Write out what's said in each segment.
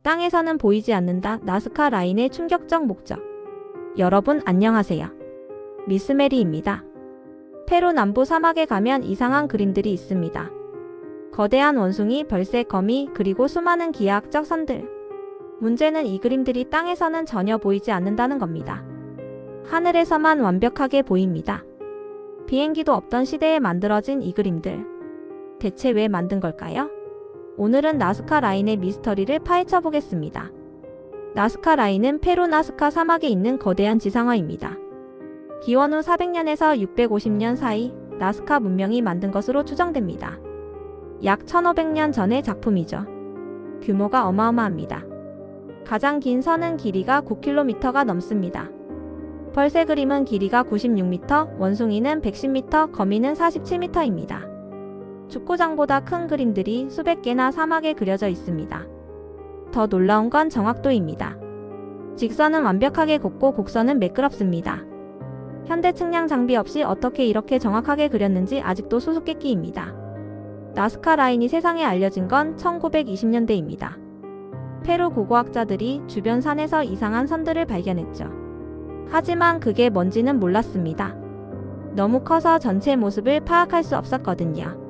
땅에서는 보이지 않는다. 나스카 라인의 충격적 목적. 여러분 안녕하세요. 미스 메리입니다. 페루 남부 사막에 가면 이상한 그림들이 있습니다. 거대한 원숭이, 별새, 거미, 그리고 수많은 기하학적 선들. 문제는 이 그림들이 땅에서는 전혀 보이지 않는다는 겁니다. 하늘에서만 완벽하게 보입니다. 비행기도 없던 시대에 만들어진 이 그림들. 대체 왜 만든 걸까요? 오늘은 나스카 라인의 미스터리를 파헤쳐 보겠습니다. 나스카 라인은 페루 나스카 사막에 있는 거대한 지상화입니다. 기원 후 400년에서 650년 사이 나스카 문명이 만든 것으로 추정됩니다. 약 1500년 전의 작품이죠. 규모가 어마어마합니다. 가장 긴 선은 길이가 9km가 넘습니다. 벌새 그림은 길이가 96m, 원숭이는 110m, 거미는 47m입니다. 축구장보다 큰 그림들이 수백 개나 사막에 그려져 있습니다. 더 놀라운 건 정확도입니다. 직선은 완벽하게 곱고 곡선은 매끄럽습니다. 현대 측량 장비 없이 어떻게 이렇게 정확하게 그렸는지 아직도 수수께끼입니다. 나스카 라인이 세상에 알려진 건 1920년대입니다. 페루 고고학자들이 주변 산에서 이상한 선들을 발견했죠. 하지만 그게 뭔지는 몰랐습니다. 너무 커서 전체 모습을 파악할 수 없었거든요.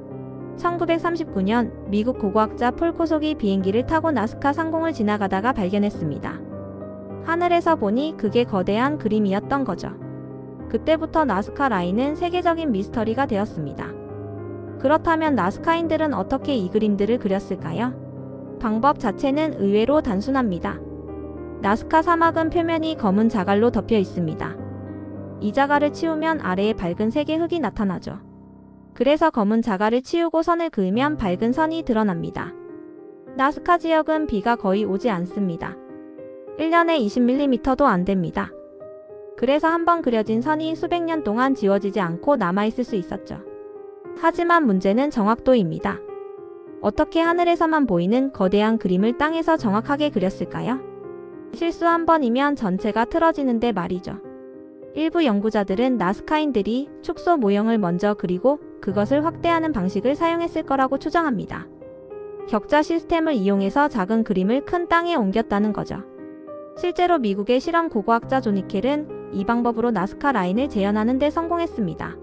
1939년 미국 고고학자 폴 코속이 비행기를 타고 나스카 상공을 지나가다가 발견했습니다. 하늘에서 보니 그게 거대한 그림이었던 거죠. 그때부터 나스카 라인은 세계적인 미스터리가 되었습니다. 그렇다면 나스카인들은 어떻게 이 그림들을 그렸을까요? 방법 자체는 의외로 단순합니다. 나스카 사막은 표면이 검은 자갈로 덮여 있습니다. 이 자갈을 치우면 아래에 밝은 색의 흙이 나타나죠. 그래서 검은 자갈을 치우고 선을 그으면 밝은 선이 드러납니다. 나스카 지역은 비가 거의 오지 않습니다. 1년에 20mm도 안 됩니다. 그래서 한번 그려진 선이 수백 년 동안 지워지지 않고 남아있을 수 있었죠. 하지만 문제는 정확도입니다. 어떻게 하늘에서만 보이는 거대한 그림을 땅에서 정확하게 그렸을까요? 실수 한 번이면 전체가 틀어지는데 말이죠. 일부 연구자들은 나스카인들이 축소 모형을 먼저 그리고 그것을 확대하는 방식을 사용했을 거라고 추정합니다. 격자 시스템을 이용해서 작은 그림을 큰 땅에 옮겼다는 거죠. 실제로 미국의 실험 고고학자 조니켈은 이 방법으로 나스카 라인을 재현하는 데 성공했습니다.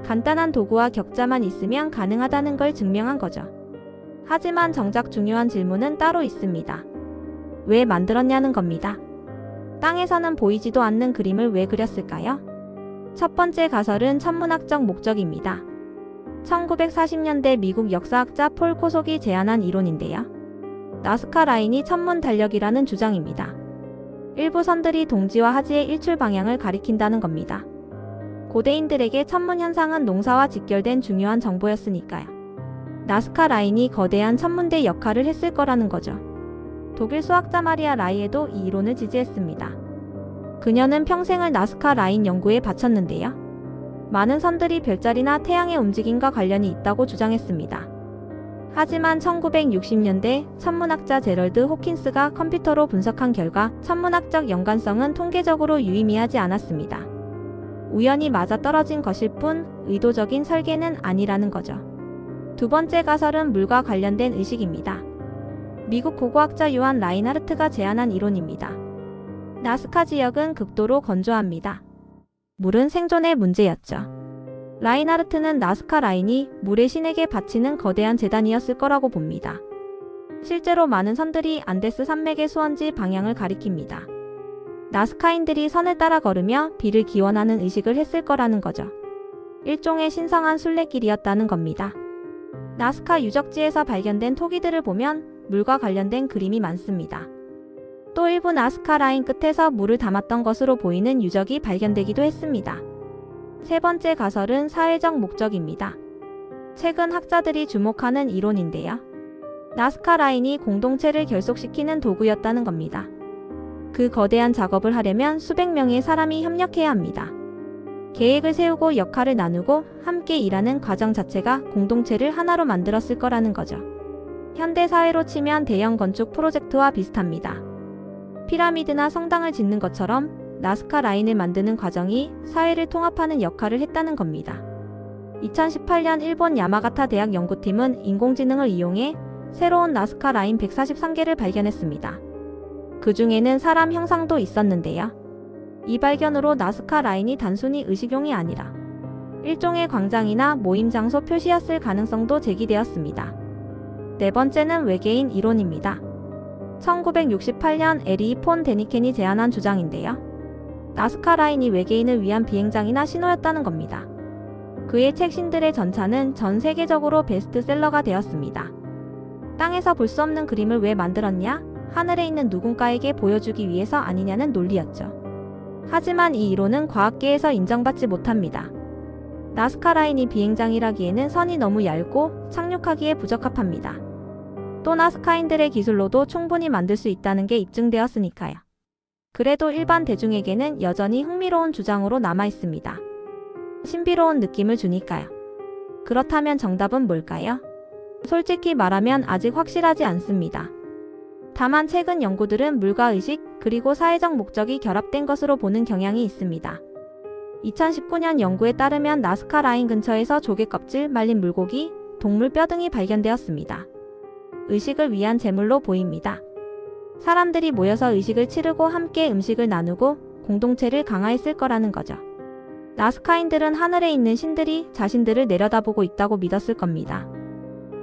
간단한 도구와 격자만 있으면 가능하다는 걸 증명한 거죠. 하지만 정작 중요한 질문은 따로 있습니다. 왜 만들었냐는 겁니다. 땅에서는 보이지도 않는 그림을 왜 그렸을까요? 첫 번째 가설은 천문학적 목적입니다. 1940년대 미국 역사학자 폴 코속이 제안한 이론인데요. 나스카 라인이 천문 달력이라는 주장입니다. 일부 선들이 동지와 하지의 일출 방향을 가리킨다는 겁니다. 고대인들에게 천문 현상은 농사와 직결된 중요한 정보였으니까요. 나스카 라인이 거대한 천문대 역할을 했을 거라는 거죠. 독일 수학자 마리아 라이에도 이 이론을 지지했습니다. 그녀는 평생을 나스카 라인 연구에 바쳤는데요. 많은 선들이 별자리나 태양의 움직임과 관련이 있다고 주장했습니다. 하지만 1960년대 천문학자 제럴드 호킨스가 컴퓨터로 분석한 결과 천문학적 연관성은 통계적으로 유의미하지 않았습니다. 우연히 맞아떨어진 것일 뿐 의도적인 설계는 아니라는 거죠. 두 번째 가설은 물과 관련된 의식입니다. 미국 고고학자 요한 라인하르트가 제안한 이론입니다. 나스카 지역은 극도로 건조합니다. 물은 생존의 문제였죠. 라인하르트는 나스카 라인이 물의 신에게 바치는 거대한 제단이었을 거라고 봅니다. 실제로 많은 선들이 안데스 산맥의 수원지 방향을 가리킵니다. 나스카인들이 선을 따라 걸으며 비를 기원하는 의식을 했을 거라는 거죠. 일종의 신성한 순례길이었다는 겁니다. 나스카 유적지에서 발견된 토기들을 보면 물과 관련된 그림이 많습니다. 또 일부 나스카 라인 끝에서 물을 담았던 것으로 보이는 유적이 발견되기도 했습니다. 세 번째 가설은 사회적 목적입니다. 최근 학자들이 주목하는 이론인데요. 나스카 라인이 공동체를 결속시키는 도구였다는 겁니다. 그 거대한 작업을 하려면 수백 명의 사람이 협력해야 합니다. 계획을 세우고 역할을 나누고 함께 일하는 과정 자체가 공동체를 하나로 만들었을 거라는 거죠. 현대 사회로 치면 대형 건축 프로젝트와 비슷합니다. 피라미드나 성당을 짓는 것처럼 나스카 라인을 만드는 과정이 사회를 통합하는 역할을 했다는 겁니다. 2018년 일본 야마가타 대학 연구팀은 인공지능을 이용해 새로운 나스카 라인 143개를 발견했습니다. 그 중에는 사람 형상도 있었는데요. 이 발견으로 나스카 라인이 단순히 의식용이 아니라 일종의 광장이나 모임 장소 표시였을 가능성도 제기되었습니다. 네 번째는 외계인 이론입니다. 1968년 에리 폰 데니켄이 제안한 주장인데요. 나스카 라인이 외계인을 위한 비행장이나 신호였다는 겁니다. 그의 책 신들의 전차는 전 세계적으로 베스트셀러가 되었습니다. 땅에서 볼 수 없는 그림을 왜 만들었냐? 하늘에 있는 누군가에게 보여주기 위해서 아니냐는 논리였죠. 하지만 이 이론은 과학계에서 인정받지 못합니다. 나스카 라인이 비행장이라기에는 선이 너무 얇고 착륙하기에 부적합합니다. 또 나스카인들의 기술로도 충분히 만들 수 있다는 게 입증되었으니까요. 그래도 일반 대중에게는 여전히 흥미로운 주장으로 남아 있습니다. 신비로운 느낌을 주니까요. 그렇다면 정답은 뭘까요? 솔직히 말하면 아직 확실하지 않습니다. 다만 최근 연구들은 물과 의식, 그리고 사회적 목적이 결합된 것으로 보는 경향이 있습니다. 2019년 연구에 따르면 나스카 라인 근처에서 조개 껍질, 말린 물고기, 동물 뼈 등이 발견되었습니다. 의식을 위한 제물로 보입니다. 사람들이 모여서 의식을 치르고 함께 음식을 나누고 공동체를 강화했을 거라는 거죠. 나스카인들은 하늘에 있는 신들이 자신들을 내려다보고 있다고 믿었을 겁니다.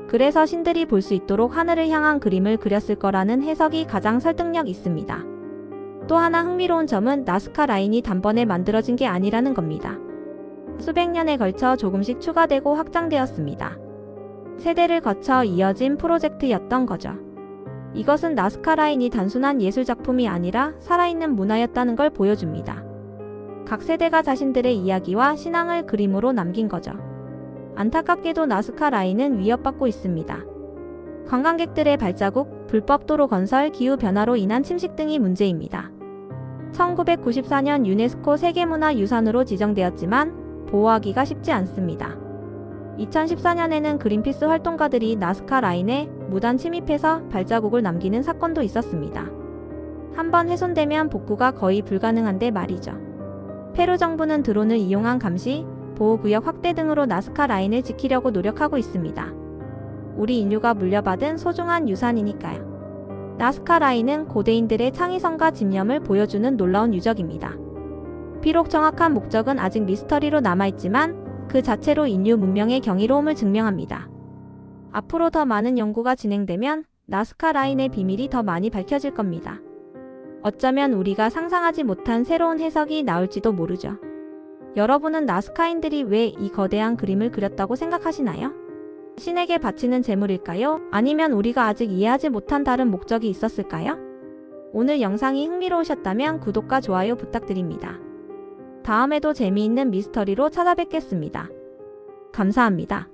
그래서 신들이 볼 수 있도록 하늘을 향한 그림을 그렸을 거라는 해석이 가장 설득력 있습니다. 또 하나 흥미로운 점은 나스카 라인이 단번에 만들어진 게 아니라는 겁니다. 수백 년에 걸쳐 조금씩 추가되고 확장되었습니다. 세대를 거쳐 이어진 프로젝트였던 거죠. 이것은 나스카 라인이 단순한 예술작품이 아니라 살아있는 문화였다는 걸 보여줍니다. 각 세대가 자신들의 이야기와 신앙을 그림으로 남긴 거죠. 안타깝게도 나스카 라인은 위협받고 있습니다. 관광객들의 발자국, 불법 도로 건설, 기후변화로 인한 침식 등이 문제입니다. 1994년 유네스코 세계문화유산으로 지정되었지만 보호하기가 쉽지 않습니다. 2014년에는 그린피스 활동가들이 나스카 라인에 무단 침입해서 발자국을 남기는 사건도 있었습니다. 한번 훼손되면 복구가 거의 불가능한데 말이죠. 페루 정부는 드론을 이용한 감시, 보호구역 확대 등으로 나스카 라인을 지키려고 노력하고 있습니다. 우리 인류가 물려받은 소중한 유산이니까요. 나스카 라인은 고대인들의 창의성과 집념을 보여주는 놀라운 유적입니다. 비록 정확한 목적은 아직 미스터리로 남아있지만 그 자체로 인류 문명의 경이로움을 증명합니다. 앞으로 더 많은 연구가 진행되면 나스카 라인의 비밀이 더 많이 밝혀질 겁니다. 어쩌면 우리가 상상하지 못한 새로운 해석이 나올지도 모르죠. 여러분은 나스카인들이 왜 이 거대한 그림을 그렸다고 생각하시나요? 신에게 바치는 제물일까요? 아니면 우리가 아직 이해하지 못한 다른 목적이 있었을까요? 오늘 영상이 흥미로우셨다면 구독과 좋아요 부탁드립니다. 다음에도 재미있는 미스터리로 찾아뵙겠습니다. 감사합니다.